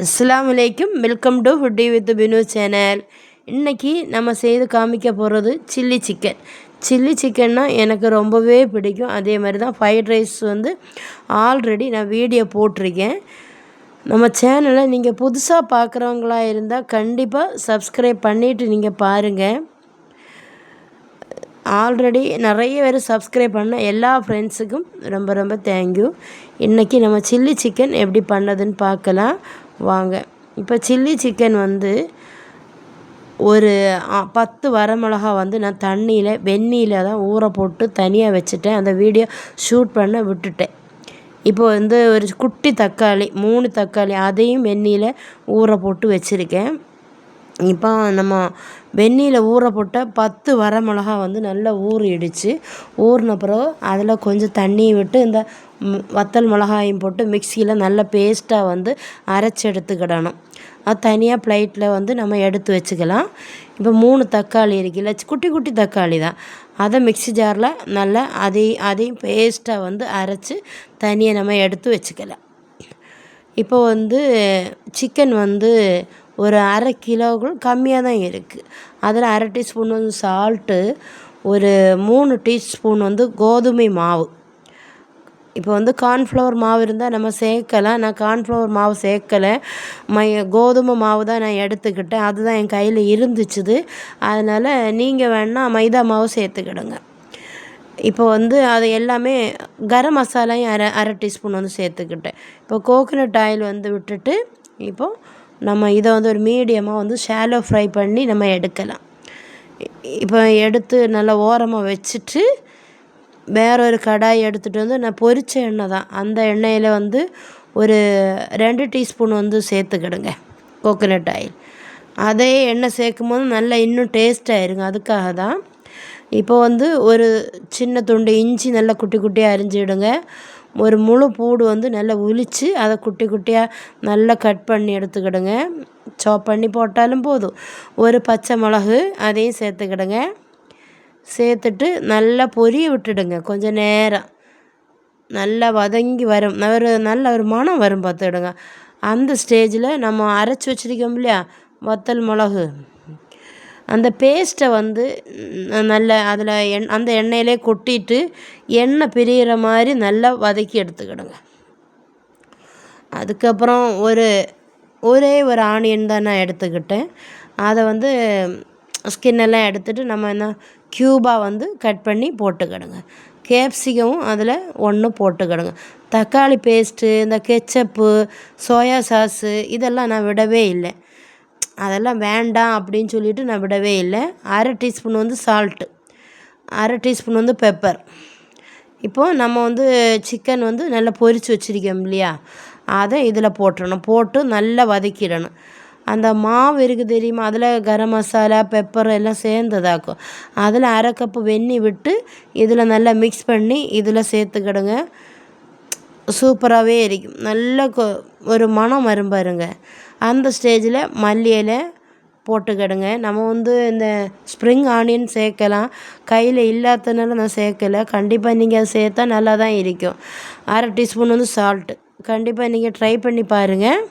அஸ்ஸலாமு அலைக்கும். Welcome to foodie with Binu channel. இன்றைக்கி நம்ம செய்து காமிக்க போகிறது சில்லி சிக்கன். சில்லி சிக்கன்னா எனக்கு ரொம்பவே பிடிக்கும். அதே மாதிரி தான் ஃப்ரைட் ரைஸ் ஆல்ரெடி நான் வீடியோ போட்டிருக்கேன். நம்ம சேனலை நீங்கள் புதுசாக பார்க்குறவங்களா இருந்தால் கண்டிப்பாக சப்ஸ்கிரைப் பண்ணிவிட்டு நீங்கள் பாருங்கள். ஆல்ரெடி நிறைய பேர் சப்ஸ்கிரைப் பண்ண எல்லா ஃப்ரெண்ட்ஸுக்கும் ரொம்ப ரொம்ப தேங்க்யூ. இன்றைக்கி நம்ம சில்லி சிக்கன் எப்படி பண்ணதுன்னு பார்க்கலாம் வாங்க. இப்போ சில்லி சிக்கன் ஒரு 10 வரமிளகா நான் தண்ணியில் வெந்நீரில் தான் ஊற போட்டு தனியாக வச்சுட்டேன். அந்த வீடியோ ஷூட் பண்ண விட்டுட்டேன். இப்போ ஒரு குட்டி தக்காளி 3 தக்காளி அதையும் வெந்நீரில் ஊற போட்டு வச்சுருக்கேன். இப்போ நம்ம வெந்நீரில் ஊற போட்ட 10 வரமிளகா நல்லா ஊறிடுச்சு. ஊறின பிறகு அதில் கொஞ்சம் தண்ணியை விட்டு இந்த வத்தல் மிளகாயும் போட்டு மிக்சியில் நல்ல பேஸ்ட்டாக அரைச்சி எடுத்துக்கிடணும். அது தனியாக ப்ளேட்டில் நம்ம எடுத்து வச்சுக்கலாம். இப்போ 3 தக்காளி இருக்குல்ல, குட்டி குட்டி தக்காளி தான், அதை மிக்சி ஜாரில் நல்லா அதையும் பேஸ்ட்டாக அரைச்சி தனியாக நம்ம எடுத்து வச்சுக்கலாம். இப்போ சிக்கன் ஒரு 1/2 கிலோவுக்கு கம்மியாக தான் இருக்குது. அதில் 1/2 டீஸ்பூன் சால்ட்டு, ஒரு 3 டீஸ்பூன் கோதுமை மாவு. இப்போ கார்ன்ஃப்ளவர் மாவு இருந்தால் நம்ம சேர்க்கலாம். நான் கார்ன்ஃப்ளவர் மாவு சேர்க்கலை, கோதுமை மாவு தான் நான் எடுத்துக்கிட்டேன். அதுதான் என் கையில் இருந்துச்சுது. அதனால் நீங்கள் வேணால் மைதா மாவு சேர்த்துக்கிடுங்க. இப்போ அது எல்லாமே கரம் மசாலையும் 1/2 டீஸ்பூன் சேர்த்துக்கிட்டேன். இப்போ கோகோனட் ஆயில் விட்டுட்டு இப்போது நம்ம இதை ஒரு மீடியமாக ஷாலோ ஃப்ரை பண்ணி நம்ம எடுக்கலாம். இப்போ எடுத்து நல்லா ஓரமாக வச்சுட்டு வேறொரு கடாய் எடுத்துகிட்டு நான் பொரிச்ச எண்ணெய் தான், அந்த எண்ணெயில் ஒரு 2 டீஸ்பூன் சேர்த்துக்கிடுங்க கோகோனட் ஆயில். அதே எண்ணெய் சேர்க்கும் போது நல்லா இன்னும் டேஸ்ட்டாகிருங்க. அதுக்காக தான். இப்போ ஒரு சின்ன துண்டு இஞ்சி நல்லா குட்டி குட்டியாக அரிஞ்சிடுங்க. ஒரு முழு பூடு நல்லா உளித்து அதை குட்டி குட்டியாக நல்லா கட் பண்ணி எடுத்துக்கிடுங்க. சாப் பண்ணி போட்டாலும் போதும். ஒரு பச்சை மிளகு அதையும் சேர்த்துக்கிடுங்க. சேர்த்துட்டு நல்லா பொரிய விட்டுடுங்க. கொஞ்சம் நேரம் நல்லா வதங்கி வரும், நல்ல ஒரு மணம் வரும் பார்த்துக்கிடுங்க. அந்த ஸ்டேஜில் நம்ம அரைச்சி வச்சுருக்கோம் இல்லையா வத்தல் மிளகு, அந்த பேஸ்ட்டை நல்லா அதில் அந்த எண்ணெயிலே கொட்டிட்டு எண்ணெய் பிரிகிற மாதிரி நல்லா வதக்கி எடுத்துக்கிடுங்க. அதுக்கப்புறம் ஒரே ஒரு ஆனியன் தான் நான் எடுத்துக்கிட்டேன். அதை ஸ்கின்னெல்லாம் எடுத்துகிட்டு நம்ம என்ன க்யூபாக கட் பண்ணி போட்டுக்கிடுங்க. கேப்சிகமும் அதில் 1 போட்டுக்கிடுங்க. தக்காளி பேஸ்ட்டு, இந்த கெச்சப்பு, சோயா சாஸு இதெல்லாம் நான் விடவே இல்லை. அதெல்லாம் வேண்டாம் அப்படின்னு சொல்லிவிட்டு நான் விடவே இல்லை. 1/2 டீஸ்பூன் சால்ட்டு, 1/2 டீஸ்பூன் பெப்பர். இப்போது நம்ம சிக்கன் நல்லா பொரித்து வச்சுருக்கோம் இல்லையா, அதை இதில் போட்டுடணும். போட்டு நல்லா வதக்கிடணும். அந்த மாவு இருக்குது தெரியுமா, அதில் கரம் மசாலா பெப்பர் எல்லாம் சேர்ந்ததாக்கும். அதில் 1/2 கப்பு வெந்நீர் விட்டு இதில் நல்லா மிக்ஸ் பண்ணி இதில் சேர்த்துக்கிடுங்க. சூப்பராகவே இருக்கும். நல்ல ஒரு மணம் வரும் பாருங்க. அந்த ஸ்டேஜில் மல்லி இலை போட்டுக்கிடுங்க. நம்ம இந்த ஸ்ப்ரிங் ஆனியன் சேர்க்கலாம். கையில் இல்லாததுனால நான் சேர்க்கலை. கண்டிப்பாக நீங்கள் அதை சேர்த்தா நல்லா தான் இருக்கும். 1/2 டீஸ்பூன் சால்ட்டு. கண்டிப்பாக நீங்கள் ட்ரை பண்ணி பாருங்கள்.